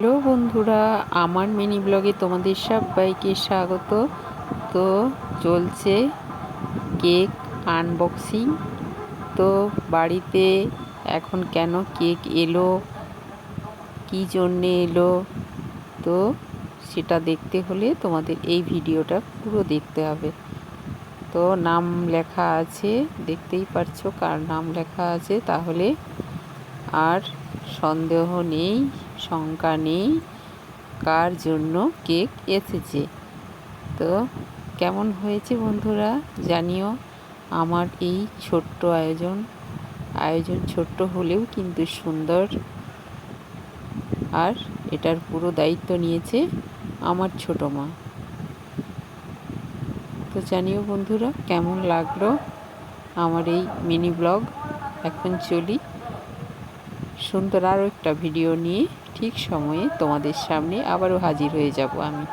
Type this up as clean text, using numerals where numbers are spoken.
Hello বন্ধুরা, আমার mini ব্লগে তোমাদের সবাইকে স্বাগত। তো চলছে কেক আনবক্সিং। তো বাড়িতে এখন কেন কেক এলো, কী জন্যে এলো, তো সেটা দেখতে হলে তোমাদের এই ভিডিওটা পুরো দেখতে হবে। তো নাম লেখা আছে, দেখতেই পারছো কার নাম লেখা আছে, তাহলে আর সন্দেহ নেই, শঙ্কা নেই কার জন্য কেক এসেছে। তো কেমন হয়েছে বন্ধুরা জানিও। আমার এই ছোট্ট আয়োজন ছোট্ট হলেও কিন্তু সুন্দর, আর এটার পুরো দায়িত্ব নিয়েছে আমার ছোট মা। তো জানিও বন্ধুরা কেমন লাগলো আমার এই মিনি ব্লগ। এখন চলি সুন্দর আরও একটা ভিডিও নিয়ে, ঠিক সময়ে তোমাদের সামনে আবারও হাজির হয়ে যাব আমি।